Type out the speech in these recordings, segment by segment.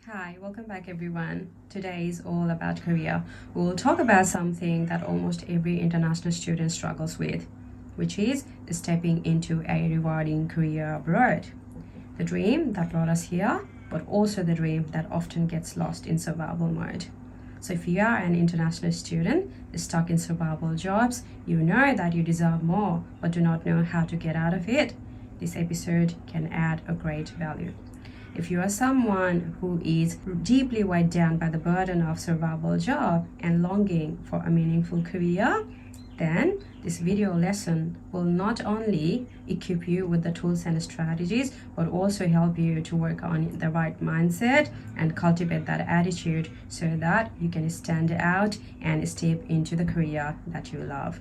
Hi, welcome back everyone. Today is all about career. We will talk about something that almost every international student struggles with, which is stepping into a rewarding career abroad. The dream that brought us here, but also the dream that often gets lost in survival mode. So if you are an international student stuck in survival jobs, you know that you deserve more, but do not know how to get out of it. This episode can add a great value. If you are someone who is deeply weighed down by the burden of survival job and longing for a meaningful career, then this video lesson will not only equip you with the tools and strategies, but also help you to work on the right mindset and cultivate that attitude so that you can stand out and step into the career that you love.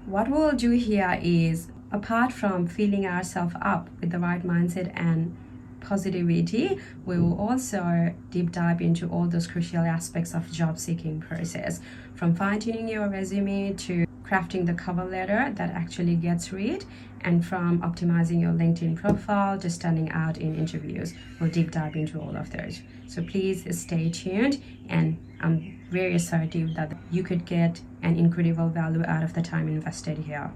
What we'll do here is, apart from filling ourselves up with the right mindset and positivity, we will also deep dive into all those crucial aspects of job seeking process, from fine-tuning your resume to crafting the cover letter that actually gets read, and from optimizing your LinkedIn profile to standing out in interviews. We'll deep dive into all of those. So please stay tuned, and I'm very assertive that you could get an incredible value out of the time invested here.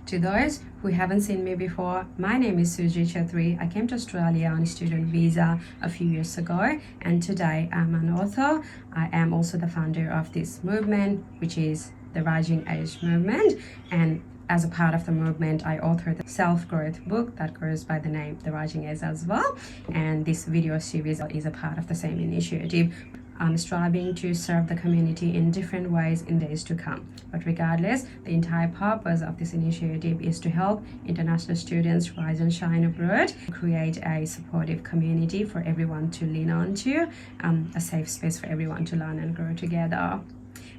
To those who haven't seen me before, my name is Suji Chetri. I came to Australia on a student visa a few years ago, and today I'm an author. I am also the founder of this movement, which is the Rising Age movement, and as a part of the movement, I authored the self-growth book that goes by the name The Rising Age as well, and this video series is a part of the same initiative. I'm striving to serve the community in different ways in days to come. But regardless, the entire purpose of this initiative is to help international students rise and shine abroad, create a supportive community for everyone to lean on to, a safe space for everyone to learn and grow together.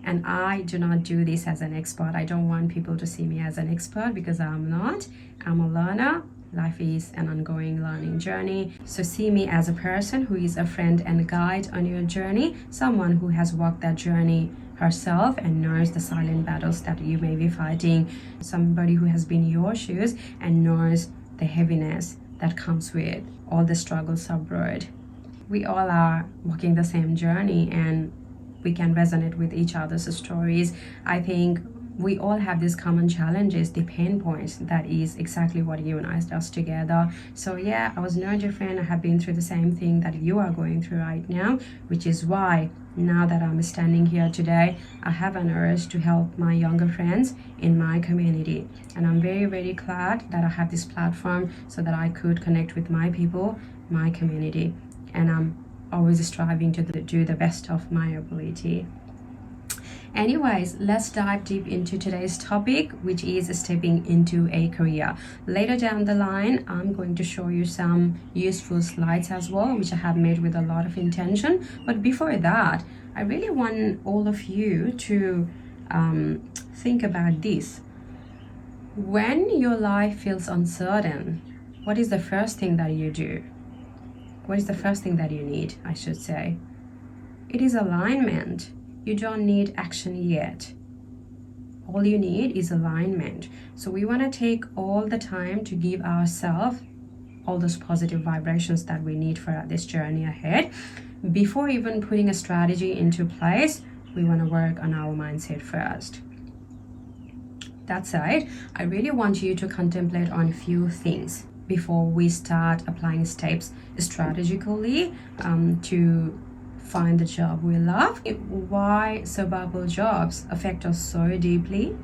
And I do not do this as an expert. I don't want people to see me as an expert, because I'm not. I'm a learner. Life is an ongoing learning journey. So see me as a person who is a friend and guide on your journey, someone who has walked that journey herself and knows the silent battles that you may be fighting, somebody who has been in your shoes and knows the heaviness that comes with all the struggles abroad. We all are walking the same journey, and we can resonate with each other's stories. I think we all have these common challenges, the pain points, that is exactly what unites us together. So yeah, I was no different. I have been through the same thing that you are going through right now, which is why now that I'm standing here today, I have an urge to help my younger friends in my community. And I'm very, very glad that I have this platform so that I could connect with my people, my community. And I'm always striving to do the best of my ability. Anyways, let's dive deep into today's topic, which is stepping into a career. Later down the line, I'm going to show you some useful slides as well, which I have made with a lot of intention. But before that, I really want all of you to think about this. When your life feels uncertain, what is the first thing that you do? What is the first thing that you need, I should say? It is alignment. You don't need action yet. All you need is alignment. So we want to take all the time to give ourselves all those positive vibrations that we need for this journey ahead. Before even putting a strategy into place, we want to work on our mindset first. That said, I really want you to contemplate on a few things before we start applying steps strategically to find the job we love. Why survival jobs affect us so deeply?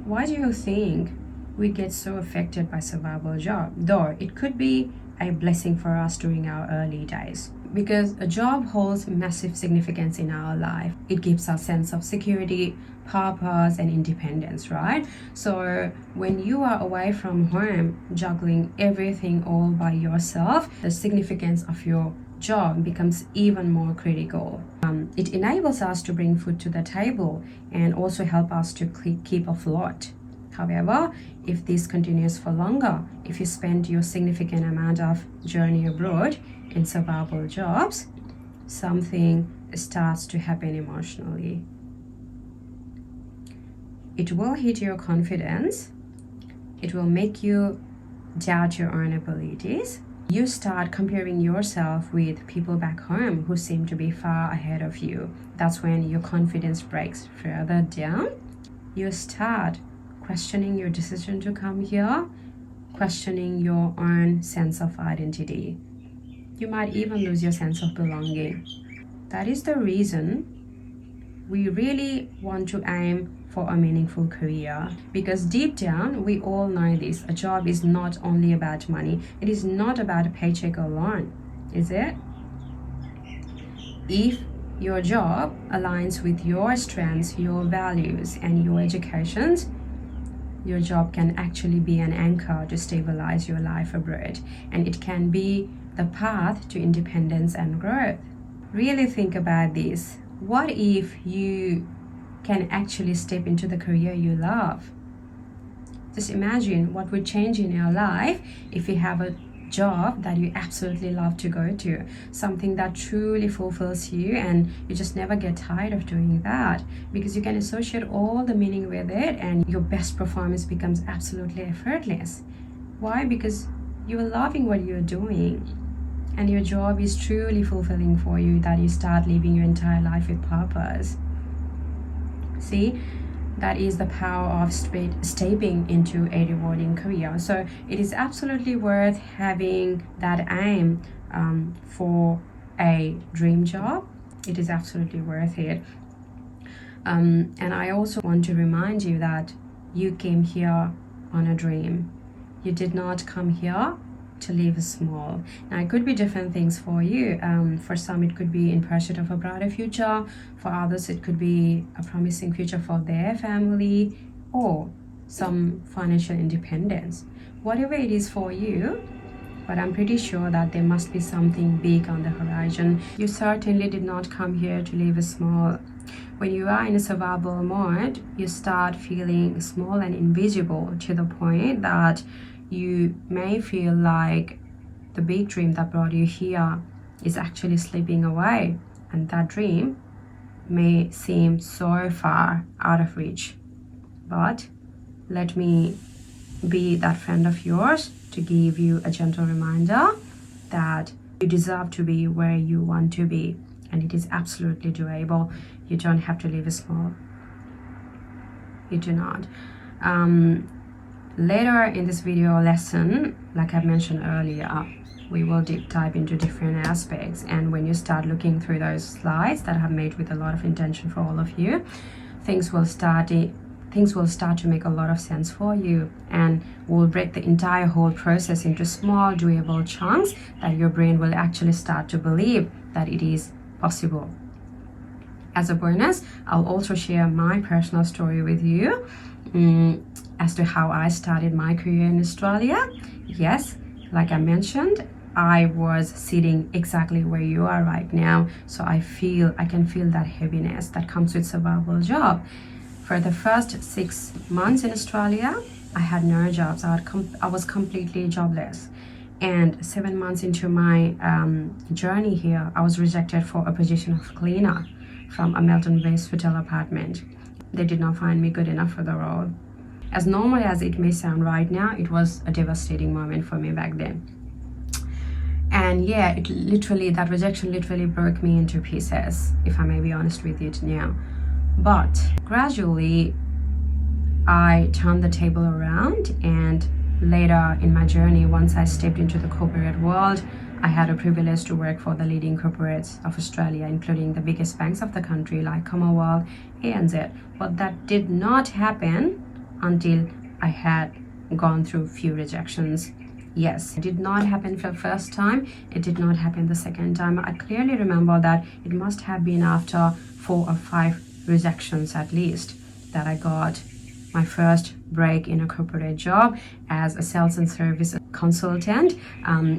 Why do you think we get so affected by survival job? Though it could be a blessing for us during our early days, because a job holds massive significance in our life. It gives us a sense of security, purpose, and independence, right? So when you are away from home, juggling everything all by yourself, the significance of your job becomes even more critical. It enables us to bring food to the table and also help us to keep afloat. However, if this continues for longer, if you spend your significant amount of journey abroad in survival jobs, something starts to happen emotionally. It will hit your confidence. It will make you doubt your own abilities. you start comparing yourself with people back home who seem to be far ahead of you. That's when your confidence breaks further down. You start questioning your decision to come here, questioning your own sense of identity. You might even lose your sense of belonging. That is the reason we really want to aim for a meaningful career, because deep down we all know this: a job is not only about money. It is not about a paycheck alone, is it? If your job aligns with your strengths, your values, and your educations, your job can actually be an anchor to stabilize your life abroad, and it can be the path to independence and growth. Really think about this. What if you can actually step into the career you love? Just imagine what would change in your life if you have a job that you absolutely love to go to, something that truly fulfills you, and you just never get tired of doing that, because you can associate all the meaning with it and your best performance becomes absolutely effortless. Why? Because you're loving what you're doing, and your job is truly fulfilling for you, that you start living your entire life with purpose. See, that is the power of stepping into a rewarding career. So it is absolutely worth having that aim for a dream job. It is absolutely worth it. And I also want to remind you that you came here on a dream. You did not come here to live small. Now, it could be different things for you. For some, it could be in pursuit of a brighter future. For others, it could be a promising future for their family or some financial independence. Whatever it is for you, but I'm pretty sure that there must be something big on the horizon. You certainly did not come here to live small. When you are in a survival mode, you start feeling small and invisible, to the point that you may feel like the big dream that brought you here is actually slipping away, and that dream may seem so far out of reach. But let me be that friend of yours to give you a gentle reminder that you deserve to be where you want to be, and it is absolutely doable. You don't have to live small. You do not. Later in this video lesson, like I mentioned earlier, we will deep dive into different aspects, and when you start looking through those slides that I have made with a lot of intention for all of you, things will start to make a lot of sense for you, and we'll break the entire whole process into small doable chunks that your brain will actually start to believe that it is possible. As a bonus, I'll also share my personal story with you as to how I started my career in Australia. Yes, like I mentioned, I was sitting exactly where you are right now, so I can feel that heaviness that comes with survival job. For the first 6 months in Australia, I had no jobs. I was completely jobless. And 7 months into my journey here, I was rejected for a position of cleaner from a Melbourne-based hotel apartment. They did not find me good enough for the role. As normal as it may sound right now, it was a devastating moment for me back then. And yeah, that rejection literally broke me into pieces, if I may be honest with you now. But gradually, I turned the table around, and later in my journey, once I stepped into the corporate world, I had a privilege to work for the leading corporates of Australia, including the biggest banks of the country like Commonwealth, ANZ. But that did not happen until I had gone through few rejections. Yes, it did not happen for the first time. It did not happen the second time. I clearly remember that it must have been after 4 or 5 rejections at least that I got my first break in a corporate job as a sales and service consultant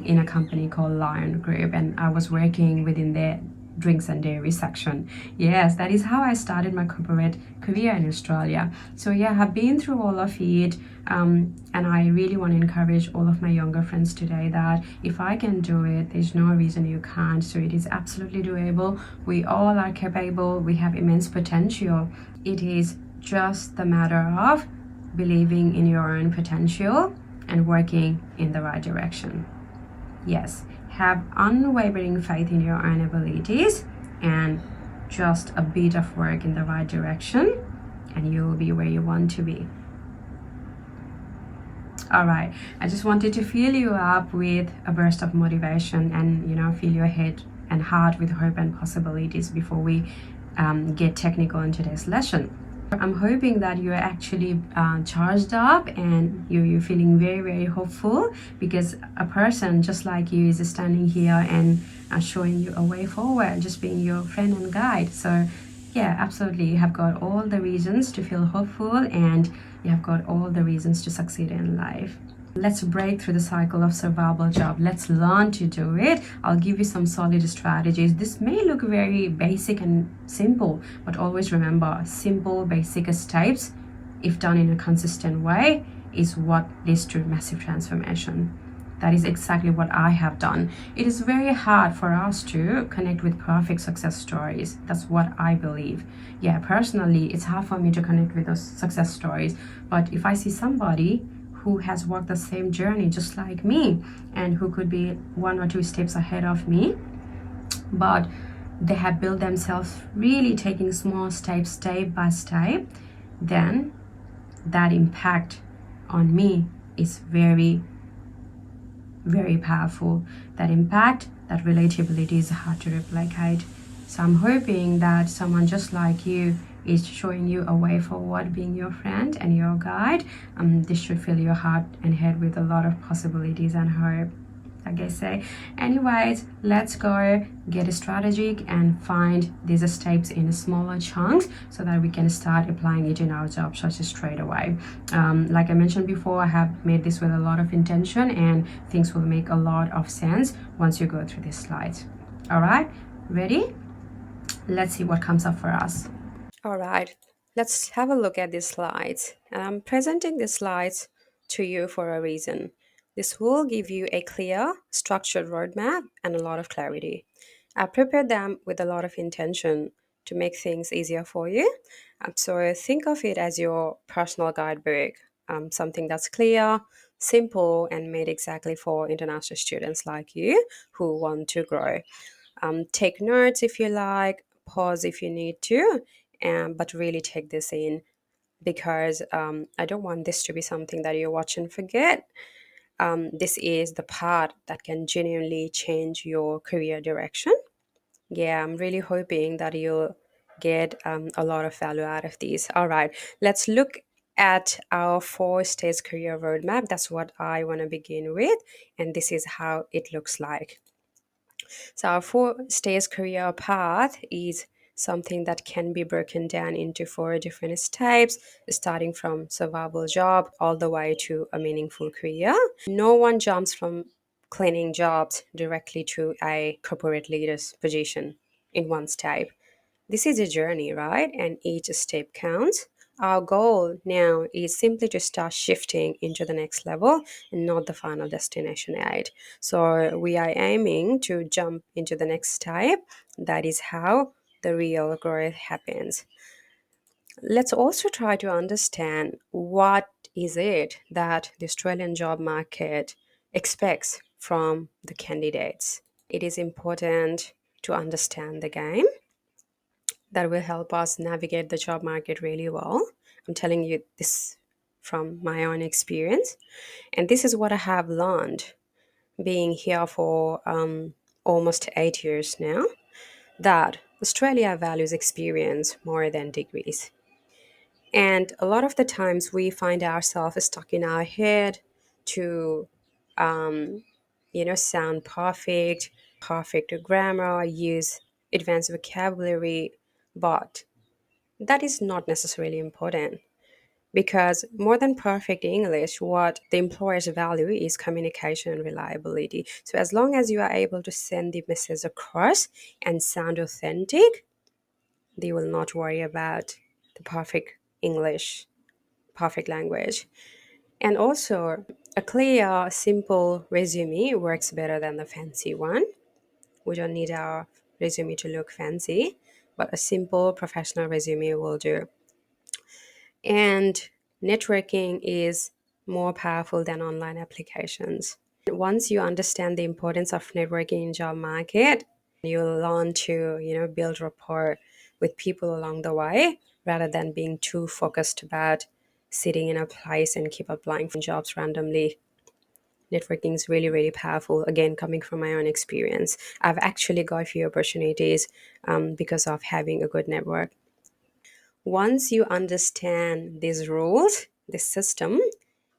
in a company called Lion Group, and I was working within their drinks and dairy section. Yes, that is how I started my corporate career in Australia. So yeah, I've been through all of it, and I really want to encourage all of my younger friends today that if I can do it, there's no reason you can't. So it is absolutely doable. We all are capable. We have immense potential. It is just the matter of believing in your own potential and working in the right direction. Yes, have unwavering faith in your own abilities and just a bit of work in the right direction, and you'll be where you want to be. All right, I just wanted to fill you up with a burst of motivation and, fill your head and heart with hope and possibilities before we get technical in today's lesson. I'm hoping that you're actually charged up and you're feeling very, very hopeful, because a person just like you is standing here and showing you a way forward, just being your friend and guide. So yeah, absolutely, you have got all the reasons to feel hopeful, and you have got all the reasons to succeed in life. Let's break through the cycle of survival job. Let's learn to do it. I'll give you some solid strategies. This may look very basic and simple, but always remember, simple, basic steps, if done in a consistent way, is what leads to massive transformation. That is exactly what I have done. It is very hard for us to connect with perfect success stories. That's what I believe. Yeah, personally, it's hard for me to connect with those success stories. But if I see somebody who has walked the same journey just like me and who could be one or two steps ahead of me, but they have built themselves really taking small steps, step by step, then that impact on me is very, very powerful. That impact, that relatability is hard to replicate. So I'm hoping that someone just like you is showing you a way forward, being your friend and your guide. This should fill your heart and head with a lot of possibilities and hope, like I say. Anyways, let's go get strategic and find these steps in smaller chunks so that we can start applying it in our job search straight away. Like I mentioned before, I have made this with a lot of intention, and things will make a lot of sense once you go through these slides. All right, ready? Let's see what comes up for us. All right, let's have a look at these slides. And I'm presenting these slides to you for a reason. This will give you a clear, structured roadmap and a lot of clarity. I prepared them with a lot of intention to make things easier for you. So think of it as your personal guidebook, something that's clear, simple, and made exactly for international students like you who want to grow. Take notes if you like, pause if you need to, but really take this in, because I don't want this to be something that you watch and forget. This is the part that can genuinely change your career direction. Yeah, I'm really hoping that you'll get a lot of value out of these. All right, let's look at our four-stage career roadmap. That's what I want to begin with, and this is how it looks like. So our four-stage career path is something that can be broken down into four different steps, starting from survival job all the way to a meaningful career. No one jumps from cleaning jobs directly to a corporate leader's position in one step. This is a journey, right? And each step counts. Our goal now is simply to start shifting into the next level and not the final destination yet. So we are aiming to jump into the next step. That is how the real growth happens. Let's also try to understand what is it that the Australian job market expects from the candidates. It is important to understand the game that will help us navigate the job market really well. I'm telling you this from my own experience. And this is what I have learned being here for almost 8 years now, that Australia values experience more than degrees. And a lot of the times we find ourselves stuck in our head to, sound perfect grammar, use advanced vocabulary, but that is not necessarily important, because more than perfect English, what the employers value is communication and reliability. So as long as you are able to send the message across and sound authentic, they will not worry about the perfect English, perfect language. And also, a clear, simple resume works better than the fancy one. We don't need our resume to look fancy, but a simple professional resume will do. And networking is more powerful than online applications. Once you understand the importance of networking in job market, you'll learn to, build rapport with people along the way rather than being too focused about sitting in a place and keep applying for jobs randomly. Networking is really, really powerful. Again, coming from my own experience, I've actually got a few opportunities because of having a good network. Once you understand these rules, this system,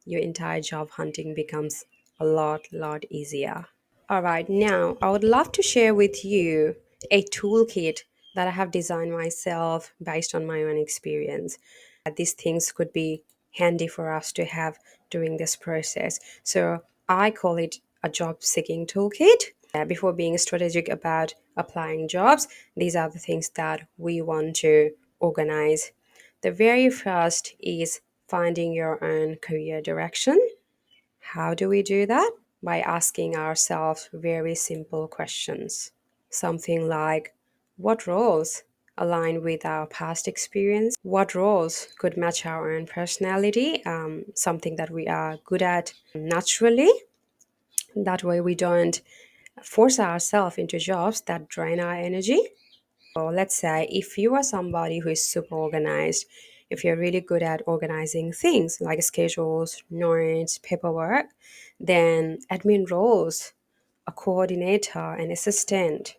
your entire job hunting becomes a lot easier. All right, now I would love to share with you a toolkit that I have designed myself based on my own experience. These things could be handy for us to have during this process. So I call it a job seeking toolkit. Before being strategic about applying jobs, these are the things that we want to organize. The very first is finding your own career direction. How do we do that? By asking ourselves very simple questions. Something like, what roles align with our past experience? What roles could match our own personality? Something that we are good at naturally. That way, we don't force ourselves into jobs that drain our energy. So let's say if you are somebody who is super organized, if you're really good at organizing things like schedules, notes, paperwork, then admin roles, a coordinator, an assistant,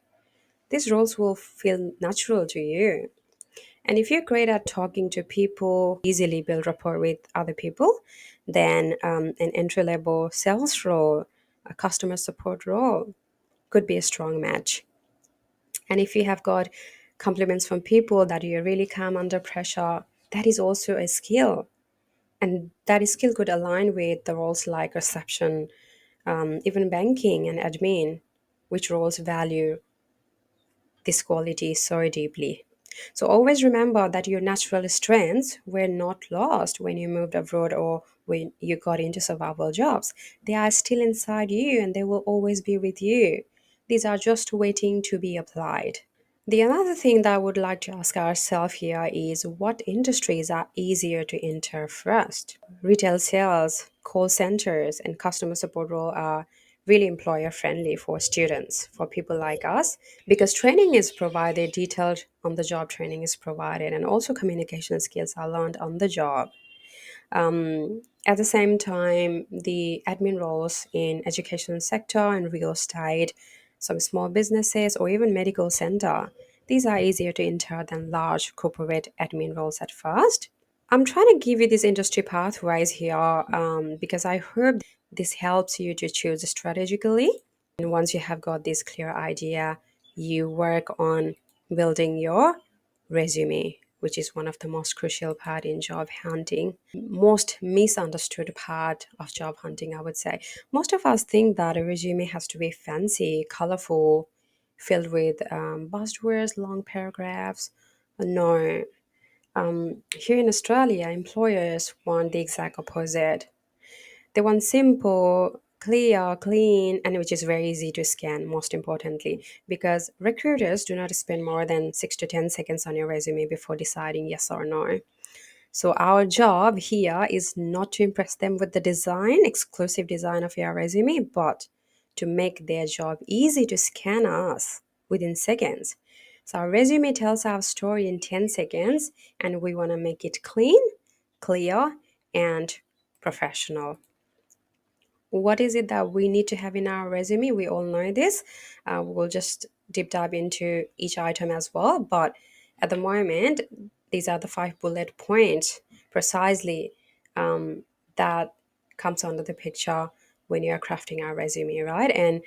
these roles will feel natural to you. And if you're great at talking to people, easily build rapport with other people, then an entry level sales role, a customer support role could be a strong match. And if you have got compliments from people that you're really calm under pressure, that is also a skill. And that skill could align with the roles like reception, even banking and admin, which roles value this quality so deeply. So always remember that your natural strengths were not lost when you moved abroad or when you got into survival jobs. They are still inside you and they will always be with you. These are just waiting to be applied. The another thing that I would like to ask ourselves here is what industries are easier to enter first? Retail sales, call centers, and customer support role are really employer friendly for students, for people like us, because training is provided, detailed on the job training is provided, and also communication skills are learned on the job. At the same time, the admin roles in education sector and real estate, some small businesses, or even medical center, these are easier to enter than large corporate admin roles at first. I'm trying to give you these industry pathways here because I hope this helps you to choose strategically. And once you have got this clear idea, you work on building your resume, which is one of the most crucial part in job hunting. Most misunderstood part of job hunting, I would say. Most of us think that a resume has to be fancy, colorful, filled with buzzwords, long paragraphs. No, here in Australia, employers want the exact opposite. They want simple, clear, clean, and which is very easy to scan, most importantly, because recruiters do not spend more than 6 to 10 seconds on your resume before deciding yes or no. So our job here is not to impress them with the design, exclusive design of your resume, but to make their job easy to scan us within seconds. So our resume tells our story in 10 seconds, and we want to make it clean, clear, and professional. What is it that we need to have in our resume? We all know this. We'll just deep dive into each item as well. But at the moment, these are the 5 bullet points precisely that comes under the picture when you're crafting our resume, right? And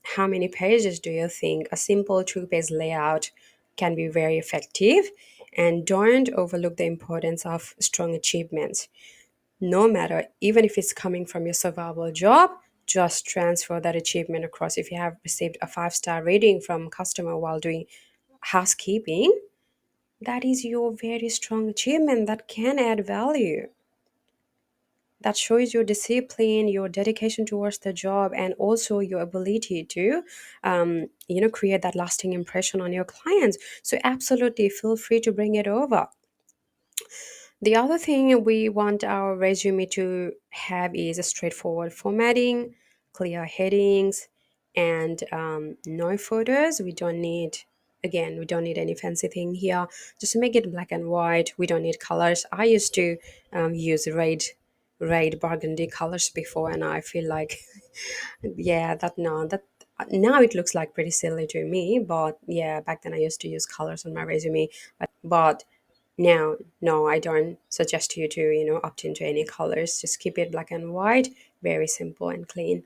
how many pages do you think a simple two-page layout can be very effective? And don't overlook the importance of strong achievements, no matter, even if it's coming from your survival job, just transfer that achievement across. If you have received a 5-star rating from customer while doing housekeeping, that is your very strong achievement that can add value. That shows your discipline, your dedication towards the job, and also your ability to create that lasting impression on your clients. So absolutely feel free to bring it over. The other thing we want our resume to have is a straightforward formatting. clear headings, and no photos. We don't need, again, we don't need any fancy thing here. Just make it black and white. We don't need colors. I used to use red burgundy colors before, and I feel like yeah, that no, that now it looks like pretty silly to me. But yeah, back then I used to use colors on my resume, but now, no, I don't suggest you to, opt into any colors. Just keep it black and white, very simple and clean.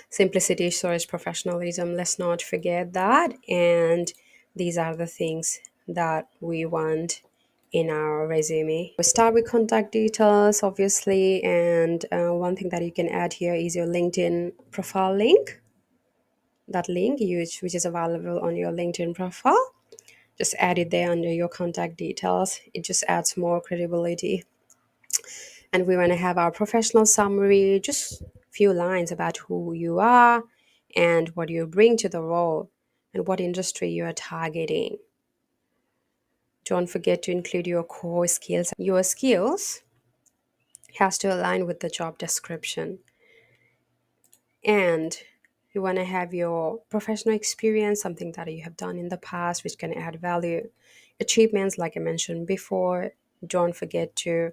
Simplicity shows professionalism. Let's not forget that. And these are the things that we want in our resume. We start with contact details, obviously. And one thing that you can add here is your LinkedIn profile link. That link, which is available on your LinkedIn profile, just add it there under your contact details. It just adds more credibility. And we want to have our professional summary, just few lines about who you are and what you bring to the role and what industry you are targeting. Don't forget to include your core skills. Your skills has to align with the job description. And you want to have your professional experience, something that you have done in the past, which can add value. Achievements, like I mentioned before, don't forget to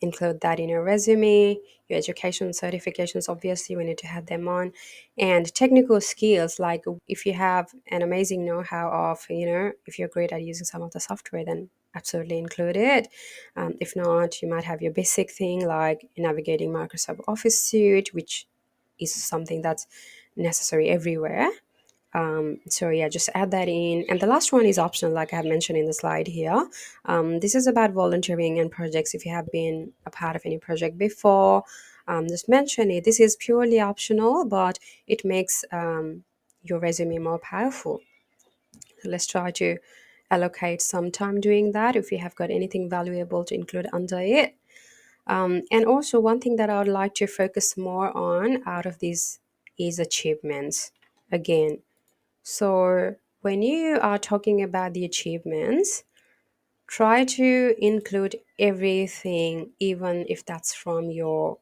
include that in your resume. Your education certifications, obviously we need to have them on. And technical skills, like if you have an amazing know-how of, if you're great at using some of the software, then absolutely include it. If not, you might have your basic thing like navigating Microsoft Office suite, which is something that's necessary everywhere. So yeah, just add that in. And the last one is optional, like I have mentioned in the slide here. This is about volunteering and projects. If you have been a part of any project before, just mention it. This is purely optional, but it makes your resume more powerful. So let's try to allocate some time doing that if you have got anything valuable to include under it. And also, one thing that I would like to focus more on out of these is achievements. Again, so when you are talking about the achievements, try to include everything, even if that's from your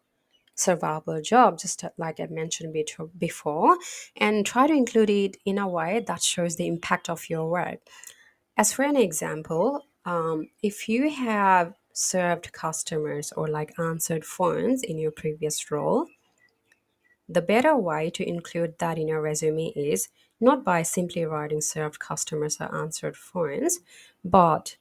survival job, just like I mentioned before, and try to include it in a way that shows the impact of your work. As for an example, if you have served customers or like answered phones in your previous role, the better way to include that in your resume is not by simply writing served customers or answered phones, but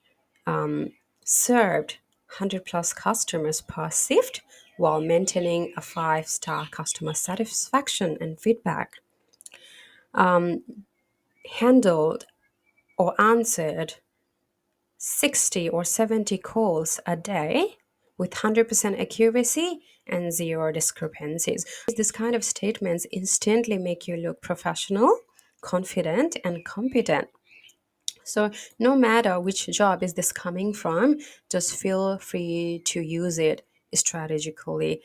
served 100 plus customers per shift while maintaining a 5-star customer satisfaction and feedback. Handled or answered 60 or 70 calls a day with 100% accuracy and zero discrepancies. This kind of statements instantly make you look professional, confident, and competent. So no matter which job is this coming from, just feel free to use it strategically.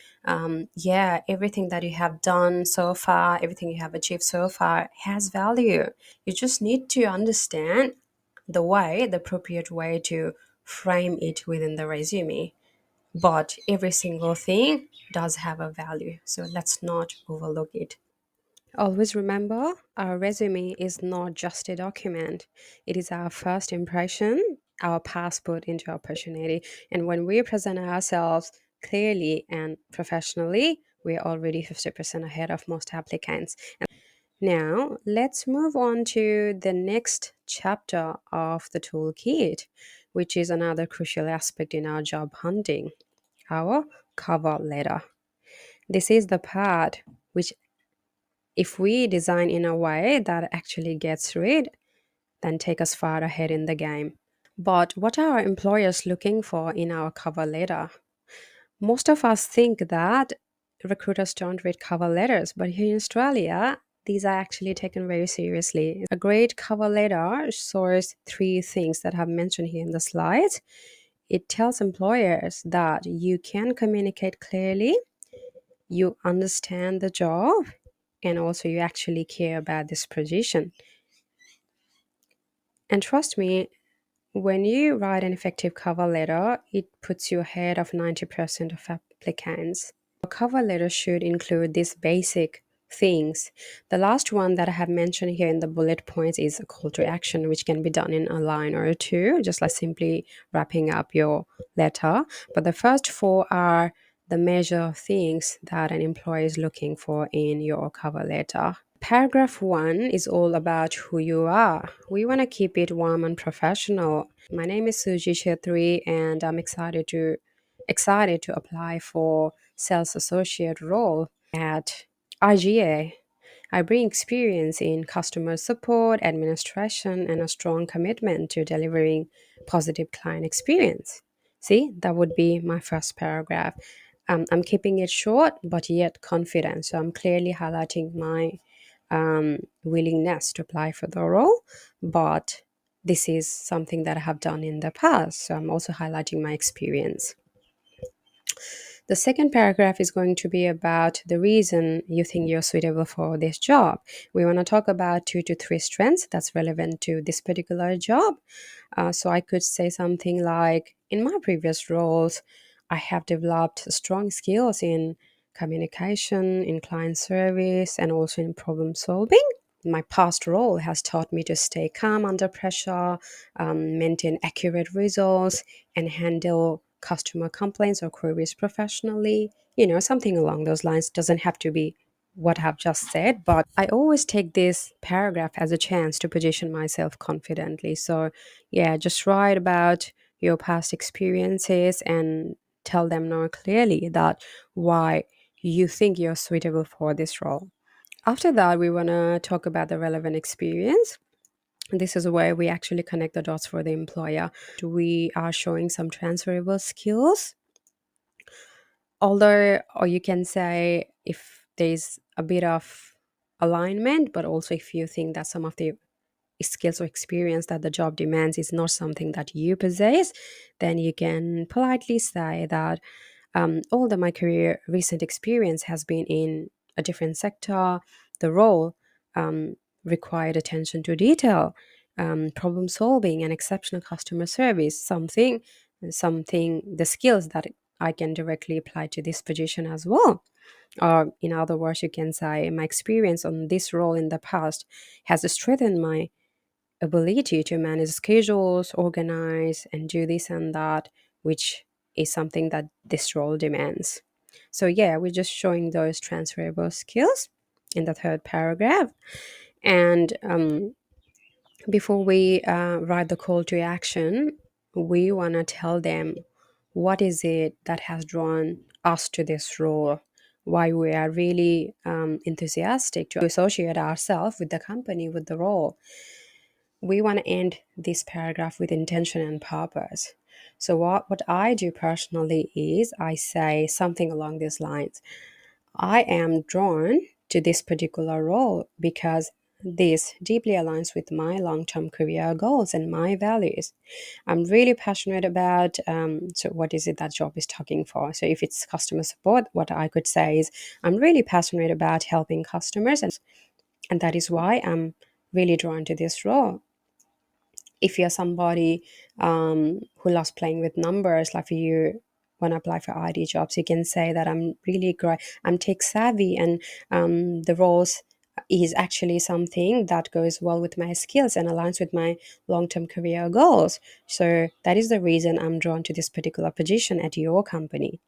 Yeah, everything that you have done so far, everything you have achieved so far has value. You just need to understand the appropriate way to frame it within the resume. But every single thing does have a value, so let's not overlook it. Always remember, our resume is not just a document. It is our first impression, our passport into opportunity. And when we present ourselves clearly and professionally, we're already 50% ahead of most applicants. Now, let's move on to the next chapter of the toolkit, which is another crucial aspect in our job hunting, our cover letter. This is the part which, if we design in a way that actually gets read, then take us far ahead in the game. But what are our employers looking for in our cover letter? Most of us think that recruiters don't read cover letters, but here in Australia, these are actually taken very seriously. A great cover letter shows three things that I've mentioned here in the slides. It tells employers that you can communicate clearly, you understand the job, and also you actually care about this position. And trust me, when you write an effective cover letter, it puts you ahead of 90% of applicants. Cover letter should include these basic things. The last one that I have mentioned here in the bullet points is a call to action, which can be done in a line or two, just like simply wrapping up your letter. But the first four are the major things that an employer is looking for in your cover letter. Paragraph one is all about who you are. We want to keep it warm and professional. My name is Suji Chetri, and I'm excited to apply for sales associate role at IGA. I bring experience in customer support, administration, and a strong commitment to delivering positive client experience. See, that would be my first paragraph. I'm keeping it short but yet confident. So I'm clearly highlighting my willingness to apply for the role, but this is something that I have done in the past. So I'm also highlighting my experience. The second paragraph is going to be about the reason you think you're suitable for this job. We want to talk about 2 to 3 strengths that's relevant to this particular job. So I could say something like, in my previous roles, I have developed strong skills in communication, in client service, and also in problem solving. My past role has taught me to stay calm under pressure, maintain accurate results, and handle customer complaints or queries professionally. Something along those lines. Doesn't have to be what I've just said, but I always take this paragraph as a chance to position myself confidently. So, yeah, just write about your past experiences and tell them more clearly that why you think you're suitable for this role. After that, we want to talk about the relevant experience. This is where we actually connect the dots for the employer. We are showing some transferable skills, although, or you can say if there's a bit of alignment, but also if you think that some of the skills or experience that the job demands is not something that you possess, then you can politely say that although my career recent experience has been in a different sector, the role required attention to detail, problem solving, and exceptional customer service. Something, the skills that I can directly apply to this position as well. Or, in other words, you can say my experience on this role in the past has strengthened my ability to manage schedules, organize, and do this and that, which is something that this role demands. So, yeah, we're just showing those transferable skills in the third paragraph. And before we write the call to action, we want to tell them what is it that has drawn us to this role, why we are really enthusiastic to associate ourselves with the company, with the role. We want to end this paragraph with intention and purpose. So what I do personally is I say something along these lines. I am drawn to this particular role because this deeply aligns with my long-term career goals and my values. I'm really passionate about, so what is it that job is talking for? So if it's customer support, what I could say is I'm really passionate about helping customers, and that is why I'm really drawn to this role. If you're somebody who loves playing with numbers, like if you want to apply for ID jobs, you can say that I'm really great, I'm tech savvy, and the roles is actually something that goes well with my skills and aligns with my long-term career goals. So that is the reason I'm drawn to this particular position at your company.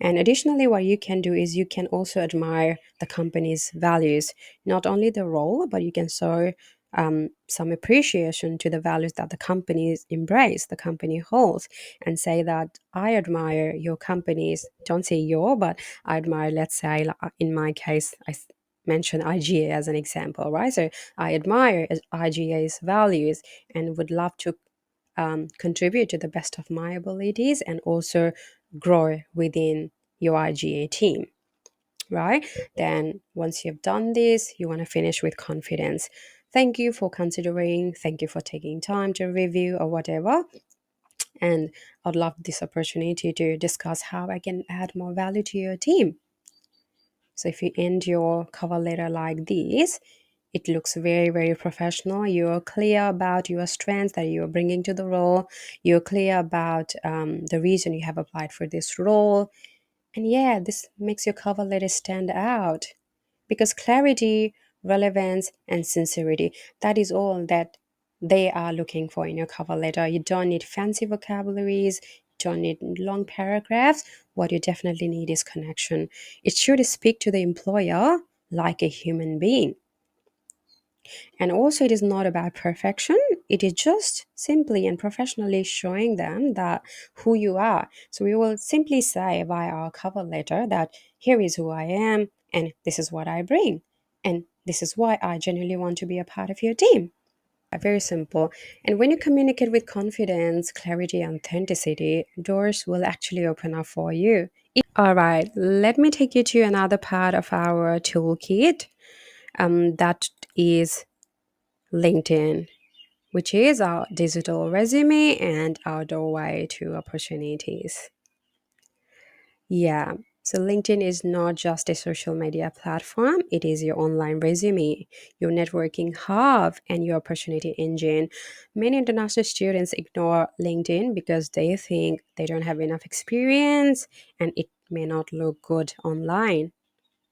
And additionally, what you can do is you can also admire the company's values, not only the role, but you can show some appreciation to the values that the companies embrace, the company holds, and say that I admire your companies. Don't say your, but I admire, let's say, in my case, mention IGA as an example, right? So I admire IGA's values and would love to contribute to the best of my abilities and also grow within your IGA team, right? Then once you've done this, you want to finish with confidence. Thank you for considering, thank you for taking time to review or whatever. And I'd love this opportunity to discuss how I can add more value to your team. So if you end your cover letter like this, it looks very, very professional. You're clear about your strengths that you're bringing to the role. You're clear about the reason you have applied for this role. And yeah, this makes your cover letter stand out because clarity, relevance, and sincerity, that is all that they are looking for in your cover letter. You don't need fancy vocabularies, you don't need long paragraphs. What you definitely need is connection. It should speak to the employer like a human being. And also, it is not about perfection. It is just simply and professionally showing them that who you are. So we will simply say via our cover letter that here is who I am and this is what I bring. And this is why I genuinely want to be a part of your team. Very simple. And when you communicate with confidence, clarity, and authenticity, doors will actually open up for you. All right, let me take you to another part of our toolkit. That is LinkedIn, which is our digital resume and our doorway to opportunities. Yeah. So LinkedIn is not just a social media platform, it is your online resume, your networking hub, and your opportunity engine. Many international students ignore LinkedIn because they think they don't have enough experience and it may not look good online.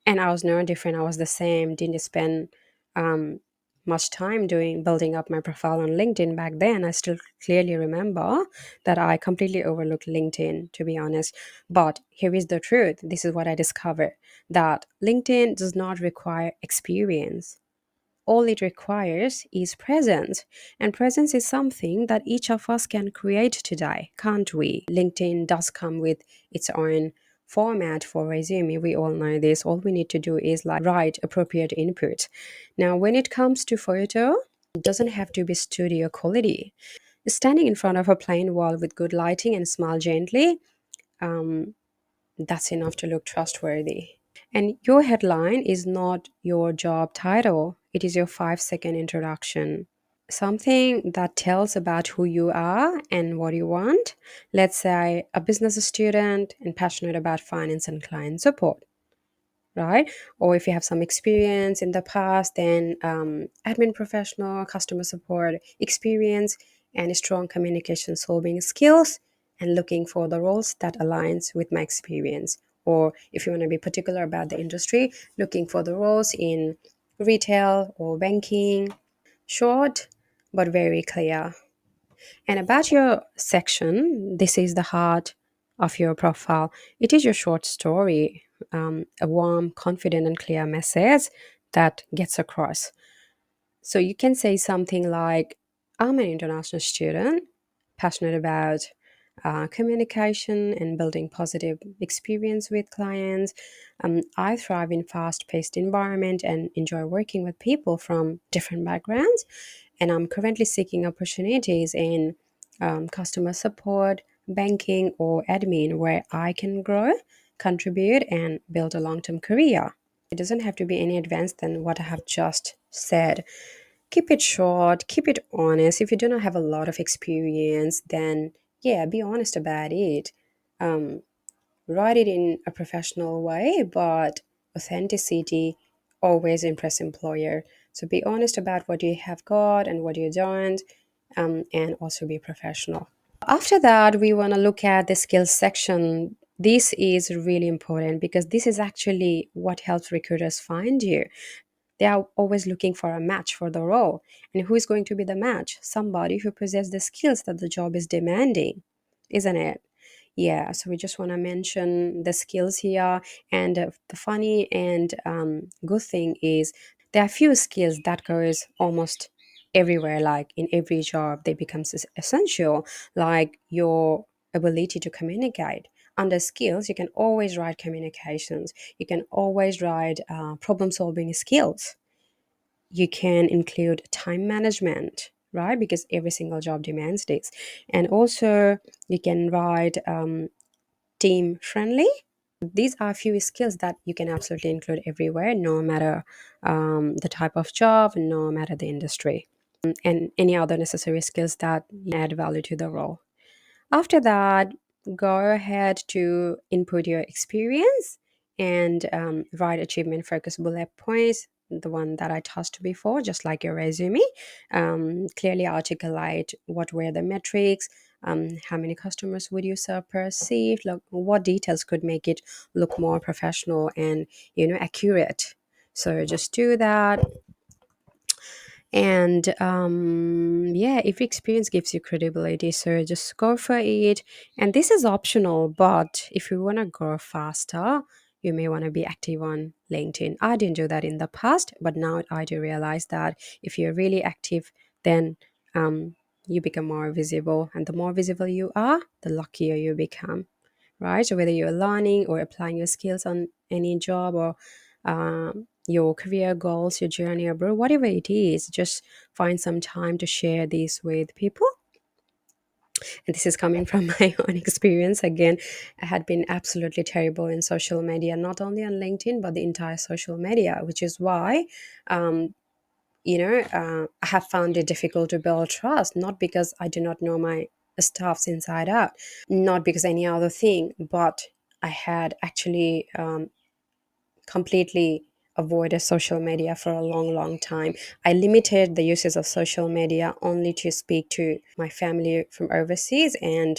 And I was no different. I was the same. Didn't spend um, much time doing building up my profile on LinkedIn back then. I still clearly remember that I completely overlooked LinkedIn, to be honest. But here is the truth. This is what I discovered, that LinkedIn does not require experience. All it requires is presence. And presence is something that each of us can create today, can't we? LinkedIn does come with its own format for resume. We all know this. All we need to do is like write appropriate input. Now, when it comes to photo, it doesn't have to be studio quality. Standing in front of a plain wall with good lighting and smile gently, um, that's enough to look trustworthy. And your headline is not your job title, it is your 5-second introduction. Something that tells about who you are and what you want. Let's say a business student and passionate about finance and client support, right? Or if you have some experience in the past, then admin professional, customer support experience, and strong communication solving skills, and looking for the roles that aligns with my experience. Or if you want to be particular about the industry, looking for the roles in retail or banking. Short but very clear. And about your section, this is the heart of your profile. It is your short story, a warm, confident, and clear message that gets across. So you can say something like, I'm an international student, passionate about communication and building positive experience with clients. I thrive in fast-paced environment and enjoy working with people from different backgrounds. And I'm currently seeking opportunities in customer support, banking, or admin where I can grow, contribute, and build a long-term career. It doesn't have to be any advanced than what I have just said. Keep it short, keep it honest. If you do not have a lot of experience, then yeah, be honest about it. Um, Write it in a professional way, but authenticity always impress employer. So be honest about what you have got and what you don't, and also be professional. After that, we want to look at the skills section. This is really important because this is actually what helps recruiters find you. They are always looking for a match for the role. And who is going to be the match? Somebody who possesses the skills that the job is demanding, isn't it? Yeah, so we just want to mention the skills here. And the funny and good thing is there are few skills that goes almost everywhere, like in every job, they become essential, like your ability to communicate. Under skills, you can always write communications. You can always write problem solving skills. You can include time management, right? Because every single job demands this. And also, you can write team friendly. These are a few skills that you can absolutely include everywhere, no matter the type of job, no matter the industry, and any other necessary skills that add value to the role. After that, go ahead to input your experience and write achievement focused bullet points, the one that I touched before, just like your resume. Clearly articulate what were the metrics, how many customers would you serve per shift, like what details could make it look more professional and accurate. So just do that. And yeah, if experience gives you credibility, so just go for it. And this is optional, but if you want to grow faster, you may want to be active on LinkedIn. I didn't do that in the past, but now I do realize that if you're really active, then you become more visible, and the more visible you are, the luckier you become, right? So whether you're learning or applying your skills on any job, or your career goals, your journey abroad, whatever it is, just find some time to share this with people. And this is coming from my own experience. Again, I had been absolutely terrible in social media, not only on LinkedIn, but the entire social media, which is why I have found it difficult to build trust, not because I do not know my stuffs inside out, not because any other thing, but I had actually completely avoided social media for a long, long time. I limited the uses of social media only to speak to my family from overseas and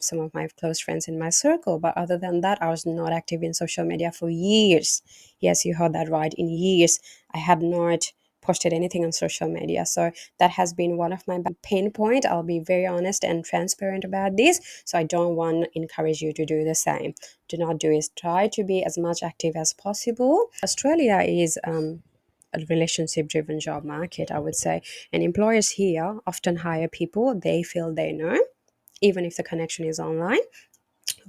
some of my close friends in my circle. But other than that, I was not active in social media for years. Yes, you heard that right. In years, I had not posted anything on social media. So that has been one of my pain point. I'll be very honest and transparent about this. So I don't want to encourage you to do the same. Do not do is try to be as much active as possible. Australia is a relationship driven job market, I would say, and employers here often hire people they feel they know, even if the connection is online.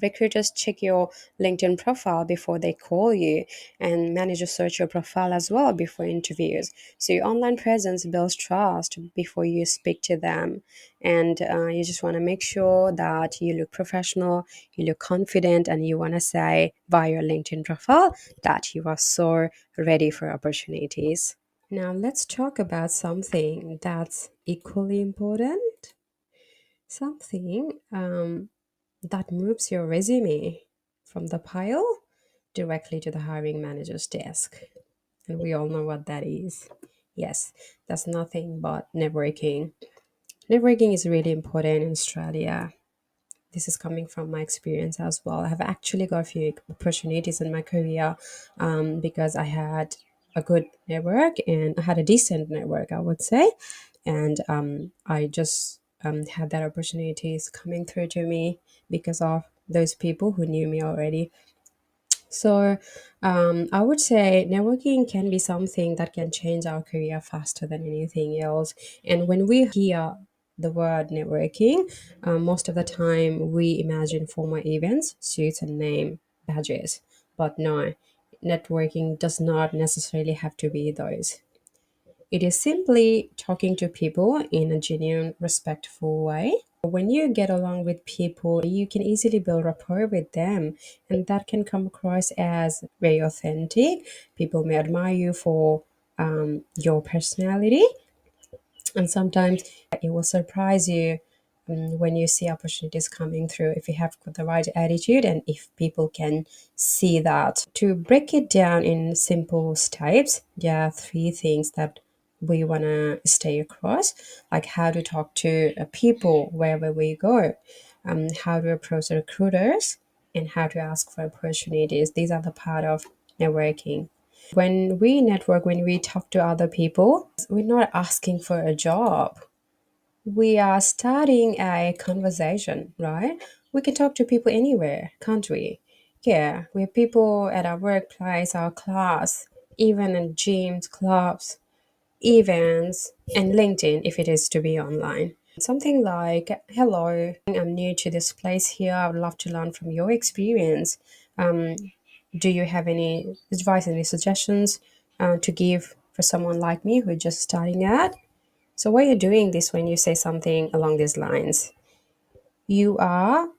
Recruiters check your LinkedIn profile before they call you, and managers search your profile as well before interviews. So your online presence builds trust before you speak to them, and you just want to make sure that you look professional, you look confident, and you want to say via your LinkedIn profile that you are so ready for opportunities. Now let's talk about something that's equally important. Something that moves your resume from the pile directly to the hiring manager's desk. And we all know what that is. Yes, that's nothing but networking. Networking is really important in Australia. This is coming from my experience as well. I have actually got a few opportunities in my career because I had a good network, and I had a decent network, I would say. And I just had that opportunities coming through to me because of those people who knew me already. So I would say networking can be something that can change our career faster than anything else. And when we hear the word networking, most of the time we imagine formal events, suits, and name badges. But no, networking does not necessarily have to be those. It is simply talking to people in a genuine, respectful way. When you get along with people, you can easily build rapport with them, and that can come across as very authentic. People may admire you for your personality, and sometimes it will surprise you when you see opportunities coming through if you have got the right attitude and if people can see that. To break it down in simple steps, there are three things that we want to stay across, like how to talk to people wherever we go, how to approach recruiters, and how to ask for opportunities. These are the part of networking. When we network, when we talk to other people, we're not asking for a job. We are starting a conversation, right? We can talk to people anywhere, can't we? Yeah, we have people at our workplace, our class, even in gyms, clubs, events, and LinkedIn if it is to be online. Something like, hello, I'm new to this place here. I would love to learn from your experience. Um, do you have any advice, any suggestions to give for someone like me who's just starting out? So, why are you doing this when you say something along these lines? You are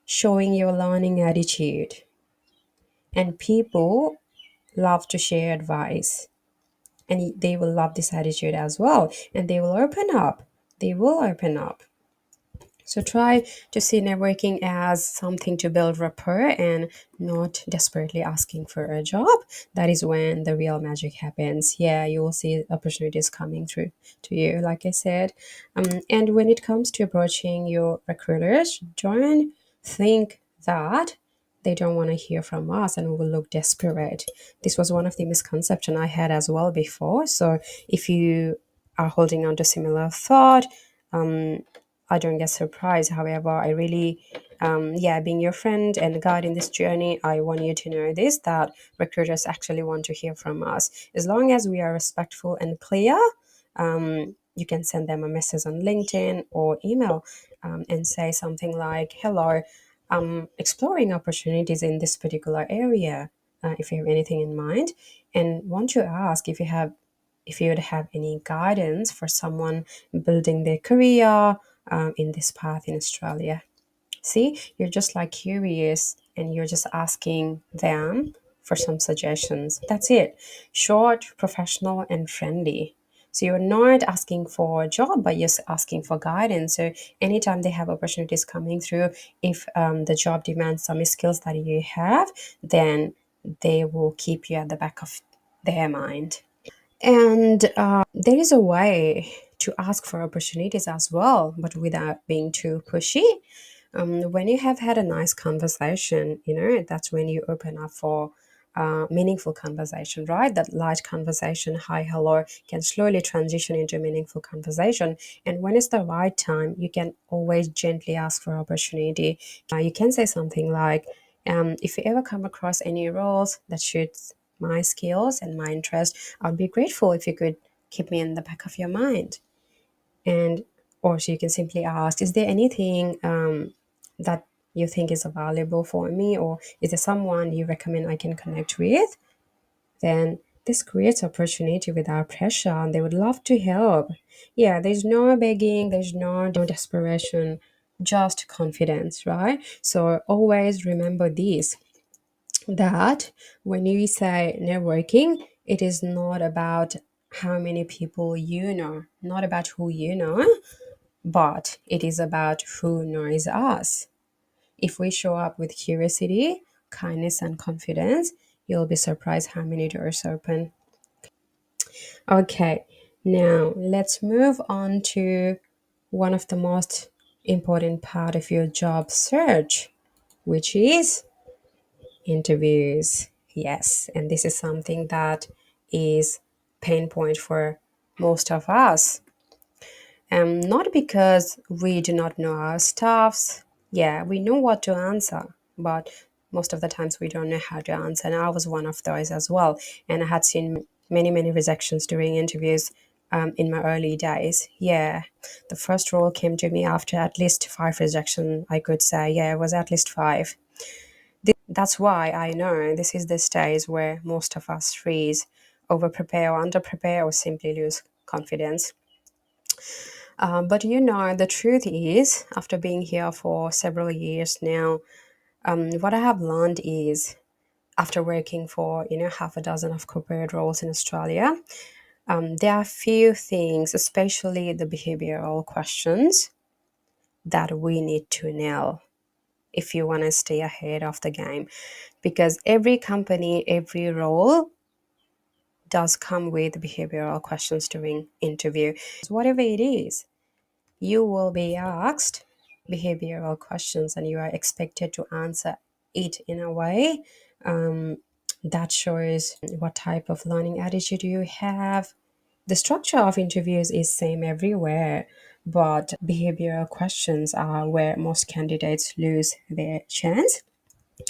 showing your learning attitude, and people love to share advice, and they will love this attitude as well, and they will open up. They will open up. So try to see networking as something to build rapport and not desperately asking for a job. That is when the real magic happens. Yeah, you will see opportunities coming through to you, like I said. And when it comes to approaching your recruiters, don't think that they don't want to hear from us and we will look desperate. This was one of the misconceptions I had as well before. So if you are holding on to similar thought, I don't get surprised. However, I really, yeah, being your friend and guide in this journey, I want you to know this, that recruiters actually want to hear from us. As long as we are respectful and clear, you can send them a message on LinkedIn or email and say something like, hello, exploring opportunities in this particular area, if you have anything in mind, and want to ask if you would have any guidance for someone building their career in this path in Australia. See, you're just like curious and you're just asking them for some suggestions. That's it. Short, professional, and friendly. So you're not asking for a job, but you're asking for guidance. So anytime they have opportunities coming through, if the job demands some skills that you have, then they will keep you at the back of their mind. And there is a way to ask for opportunities as well, but without being too pushy. When you have had a nice conversation, that's when you open up for meaningful conversation, right? That light conversation, hi, hello, can slowly transition into meaningful conversation. And when it's the right time, you can always gently ask for opportunity. You can say something like, if you ever come across any roles that suits my skills and my interest, I'd be grateful if you could keep me in the back of your mind. And or so you can simply ask, is there anything that you think is valuable for me, or is there someone you recommend I can connect with? Then this creates opportunity without pressure and they would love to help. Yeah, there's no begging, there's no desperation, just confidence, right? So always remember this, that when you say networking, it is not about how many people you know, not about who you know, but it is about who knows us. If we show up with curiosity, kindness, and confidence, you'll be surprised how many doors open. Okay, now let's move on to one of the most important part of your job search, which is interviews. Yes, and this is something that is pain point for most of us. Not because we do not know our stuffs. Yeah, we know what to answer, but most of the times we don't know how to answer. And I was one of those as well. And I had seen many, many rejections during interviews in my early days. Yeah, the first role came to me after at least five rejection. I could say, yeah, it was at least five. That's why I know this is the stage where most of us freeze, over prepare or under prepare, or simply lose confidence. But the truth is, after being here for several years now, what I have learned is, after working for half a dozen of corporate roles in Australia, there are few things, especially the behavioral questions, that we need to nail if you want to stay ahead of the game. Because every company, every role does come with behavioral questions during interview. Whatever it is, you will be asked behavioral questions and you are expected to answer it in a way that shows what type of learning attitude you have. The structure of interviews is same everywhere, but behavioral questions are where most candidates lose their chance.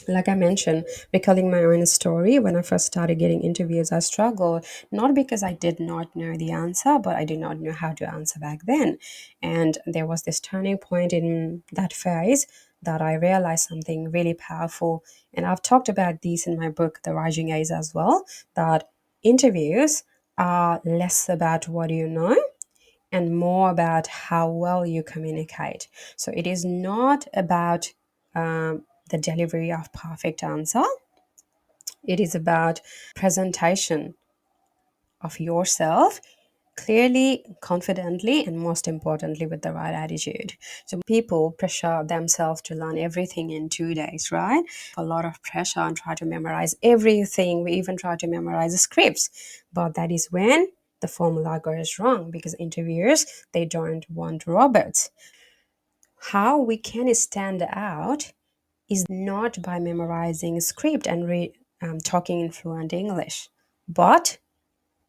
Like I mentioned, recalling my own story, when I first started getting interviews, I struggled not because I did not know the answer, but I did not know how to answer back then. And there was this turning point in that phase that I realized something really powerful. And I've talked about this in my book, The Rising Age, as well, that interviews are less about what you know and more about how well you communicate. So it is not about the delivery of perfect answer. It is about presentation of yourself clearly, confidently, and most importantly, with the right attitude. So people pressure themselves to learn everything in 2 days, right? A lot of pressure and try to memorize everything. We even try to memorize the scripts, but that is when the formula goes wrong because interviewers, they don't want robots. How we can stand out is not by memorizing a script and talking in fluent English, but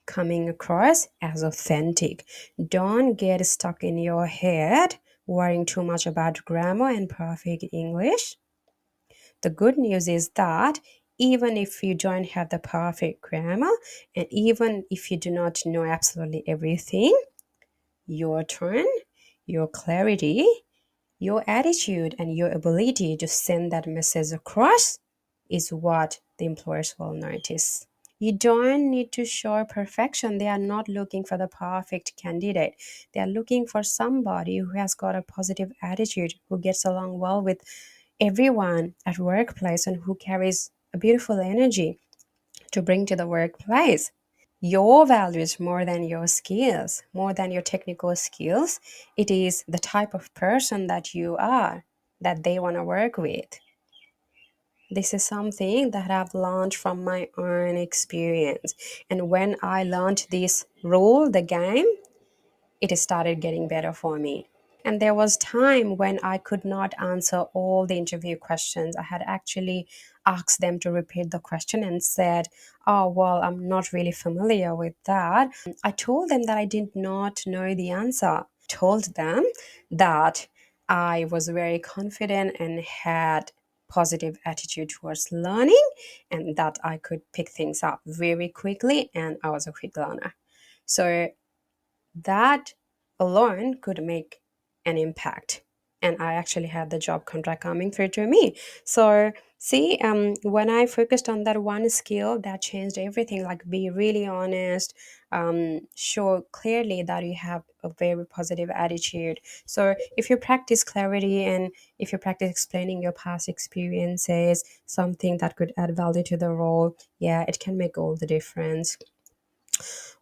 coming across as authentic. Don't get stuck in your head worrying too much about grammar and perfect English. The good news is that even if you don't have the perfect grammar and even if you do not know absolutely everything, your tone, your clarity, your attitude, and your ability to send that message across is what the employers will notice. You don't need to show perfection. They are not looking for the perfect candidate. They are looking for somebody who has got a positive attitude, who gets along well with everyone at workplace and who carries a beautiful energy to bring to the workplace. Your value is more than your skills, more than your technical skills. It is the type of person that you are that they want to work with. This is something that I've learned from my own experience. And when I learned this rule, the game, it started getting better for me. And there was time when I could not answer all the interview questions. I had actually asked them to repeat the question and said, "Oh, well, I'm not really familiar with that." I told them that I did not know the answer. Told them that I was very confident and had positive attitude towards learning and that I could pick things up very quickly and I was a quick learner. So that alone could make an impact. And I actually had the job contract coming through to me. So, see, when I focused on that one skill, that changed everything. Like, be really honest, show clearly that you have a very positive attitude. So, if you practice clarity and if you practice explaining your past experiences, something that could add value to the role, yeah, it can make all the difference.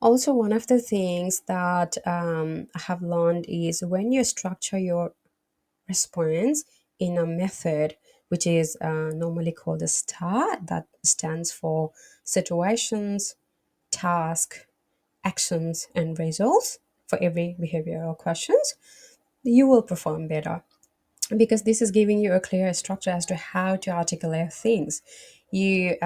Also, one of the things that I have learned is when you structure your response in a method, which is normally called a STAR, that stands for situations, task, actions, and results for every behavioral questions, you will perform better because this is giving you a clear structure as to how to articulate things. You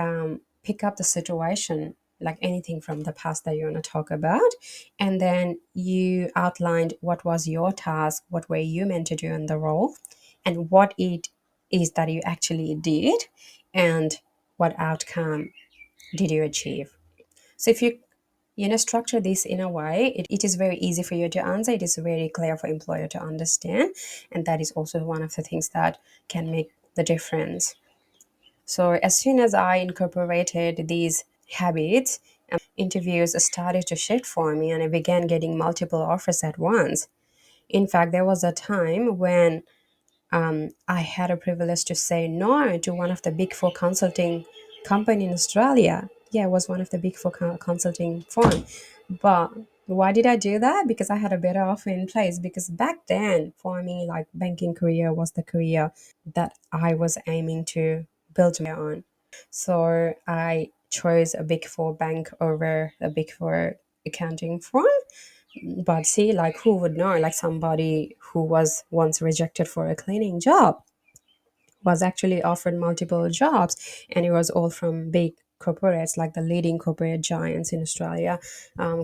pick up the situation, like anything from the past that you want to talk about, and then you outlined what was your task, what were you meant to do in the role, and what it is that you actually did, and what outcome did you achieve. So if you structure this in a way, it is very easy for you to answer. It is very clear for employer to understand, and that is also one of the things that can make the difference. So as soon as I incorporated these habits, interviews started to shift for me, and I began getting multiple offers at once. In fact, there was a time when I had a privilege to say no to one of the big four consulting company in Australia. Yeah, it was one of the big four consulting firm. But why did I do that? Because I had a better offer in place. Because back then, for me, like banking career was the career that I was aiming to build my own. So I chose a big four bank over a big four accounting firm. But see, like who would know? Like somebody who was once rejected for a cleaning job was actually offered multiple jobs, and it was all from big corporates, like the leading corporate giants in Australia,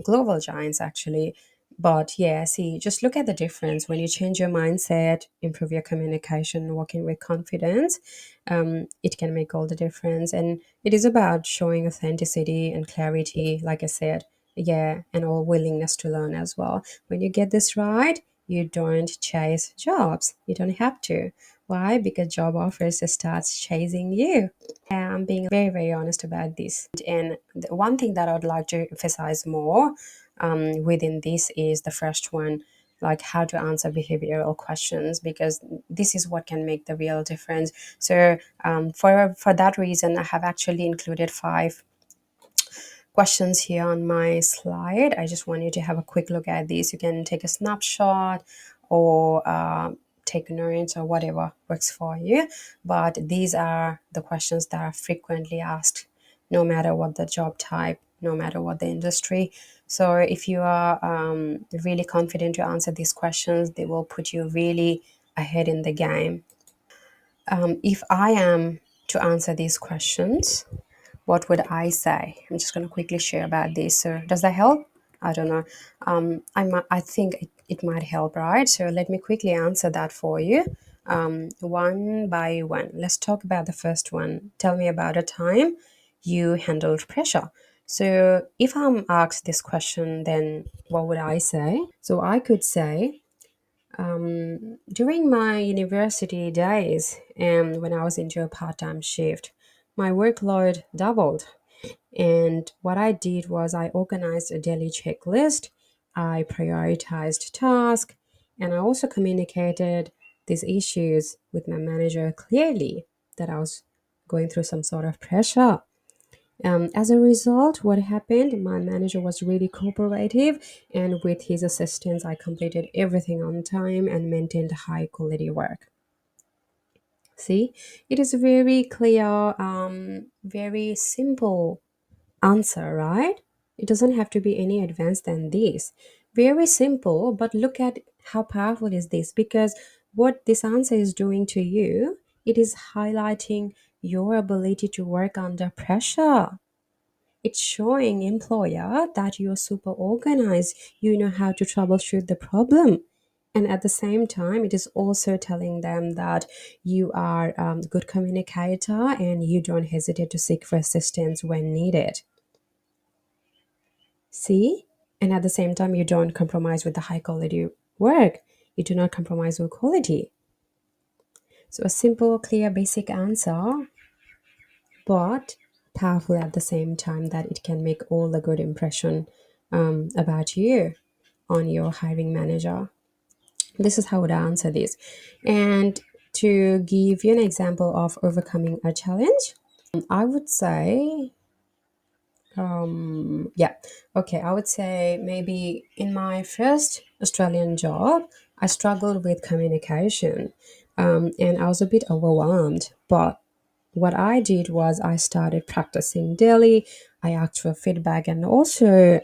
global giants actually. But yeah, see, just look at the difference when you change your mindset, improve your communication, walking with confidence. It can make all the difference, and it is about showing authenticity and clarity, like I said, yeah, and all willingness to learn as well. When you get this right, you don't chase jobs. You don't have to. Why? Because job offers starts chasing you. Yeah, I'm being very, very honest about this. And the one thing that I would like to emphasize more within this is the first one, like how to answer behavioral questions, because this is what can make the real difference. So for that reason, I have actually included five questions here on my slide. I just want you to have a quick look at these. You can take a snapshot or take notes or whatever works for you. But these are the questions that are frequently asked, no matter what the job type, no matter what the industry. So if you are really confident to answer these questions, they will put you really ahead in the game. If I am to answer these questions, what would I say? I'm just going to quickly share about this. So does that help? I don't know. I think it might help, right? So let me quickly answer that for you, one by one. Let's talk about the first one. Tell me about a time you handled pressure. So if I'm asked this question, then what would I say? So I could say, during my university days and when I was into a part-time shift, my workload doubled. And what I did was I organized a daily checklist, I prioritized tasks, and I also communicated these issues with my manager clearly that I was going through some sort of pressure. As a result, what happened? My manager was really cooperative, and with his assistance, I completed everything on time and maintained high quality work. See, it is very clear, very simple answer, right? It doesn't have to be any advanced than this. Very simple, but look at how powerful is this, because what this answer is doing to you, it is highlighting your ability to work under pressure. It's showing employer that you're super organized, you know how to troubleshoot the problem. And at the same time, it is also telling them that you are a good communicator and you don't hesitate to seek for assistance when needed. See? And at the same time, you don't compromise with the high quality work. You do not compromise with quality. So, a simple, clear, basic answer, but powerful at the same time that it can make all the good impression about you on your hiring manager. This is how I would answer this. And to give you an example of overcoming a challenge, I would say, yeah, okay, I would say maybe in my first Australian job, I struggled with communication, and I was a bit overwhelmed. But what I did was I started practicing daily. I asked for feedback and also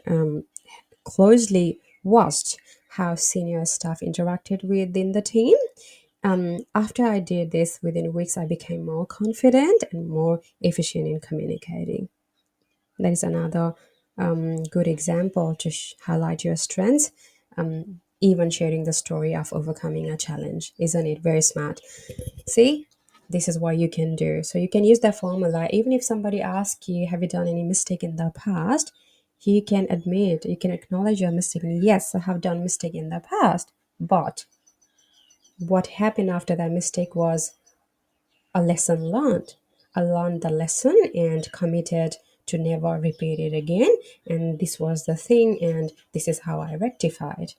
closely watched how senior staff interacted within the team. After I did this, within weeks, I became more confident and more efficient in communicating. That is another good example to highlight your strengths. Even sharing the story of overcoming a challenge, isn't it very smart? See, this is what you can do. So you can use that formula. Even if somebody asks you, have you done any mistake in the past? You can admit, you can acknowledge your mistake. Yes, I have done mistake in the past, but what happened after that mistake was a lesson learned. I learned the lesson and committed to never repeat it again. And this was the thing, and this is how I rectified.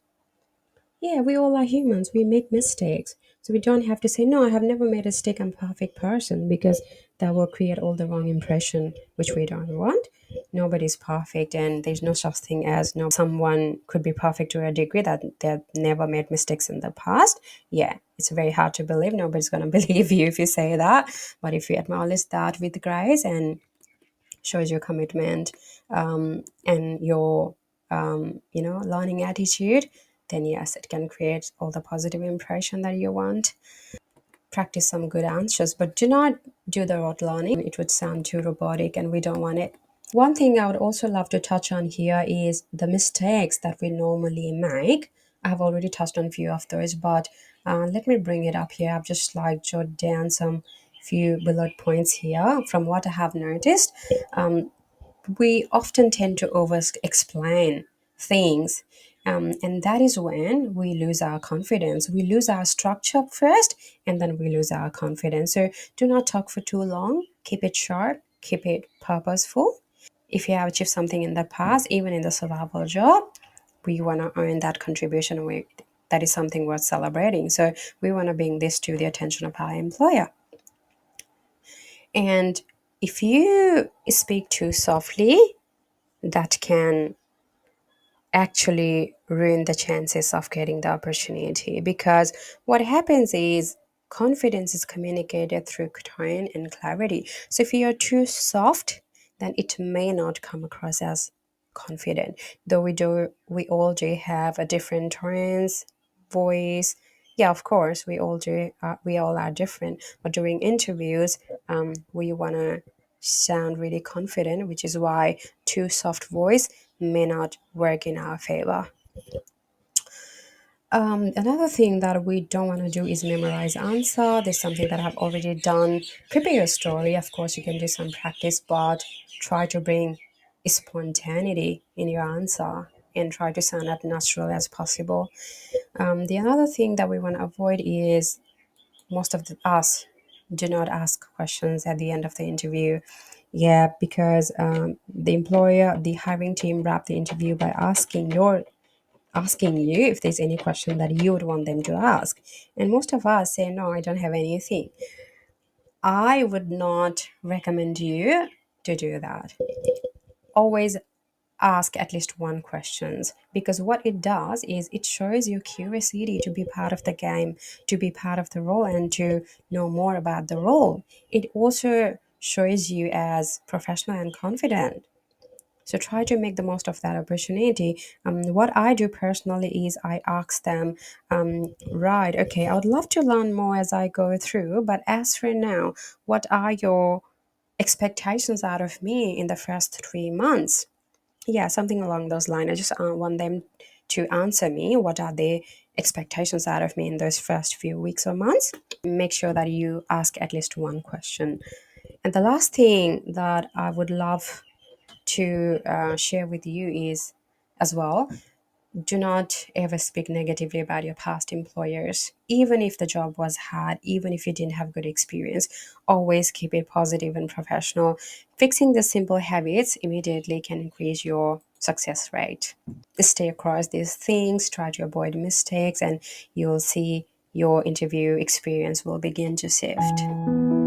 Yeah, we all are humans. We make mistakes. So we don't have to say, no, I have never made a mistake. I'm a perfect person, because that will create all the wrong impression, which we don't want. Nobody's perfect, and there's no such thing as no someone could be perfect to a degree that they've never made mistakes in the past. Yeah, it's very hard to believe. Nobody's going to believe you if you say that. But if you acknowledge that with grace and shows your commitment, and your learning attitude, then yes, it can create all the positive impression that you want. Practice some good answers, but do not do the rote learning. It would sound too robotic and we don't want it. One thing I would also love to touch on here is the mistakes that we normally make. I have already touched on a few of those, but let me bring it up here. I've just like jotted down some few bullet points here from what I have noticed. We often tend to over explain things. And that is when we lose our confidence. We lose our structure first, and then we lose our confidence. So do not talk for too long. Keep it short, keep it purposeful. If you have achieved something in the past, even in the survival job, we want to earn that contribution. That is something worth celebrating. So we want to bring this to the attention of our employer. And if you speak too softly, that can actually ruin the chances of getting the opportunity, because what happens is confidence is communicated through tone and clarity. So if you're too soft, then it may not come across as confident, though we all do have a different tones, voice. Yeah, of course we all do, we all are different, but during interviews, we want to sound really confident, which is why too soft voice may not work in our favor. Another thing that we don't want to do is memorize answer. There's something that I've already done. Prepare your story. Of course, you can do some practice, but try to bring spontaneity in your answer and try to sound as natural as possible. The another thing that we want to avoid is most of us do not ask questions at the end of the interview. Yeah, because the employer, the hiring team wrap the interview by asking you if there's any question that you would want them to ask. And most of us say, no, I don't have anything. I would not recommend you to do that. Always ask at least one questions, because what it does is it shows your curiosity to be part of the game, to be part of the role, and to know more about the role. It also shows you as professional and confident. So try to make the most of that opportunity. What I do personally is I ask them, right, okay, I would love to learn more as I go through, but as for now, what are your expectations out of me in the first 3 months? Yeah, something along those lines. I just want them to answer me. What are their expectations out of me in those first few weeks or months? Make sure that you ask at least one question. And the last thing that I would love to share with you is, as well, do not ever speak negatively about your past employers. Even if the job was hard, even if you didn't have good experience, always keep it positive and professional. Fixing the simple habits immediately can increase your success rate. Stay across these things, try to avoid mistakes, and you'll see your interview experience will begin to shift.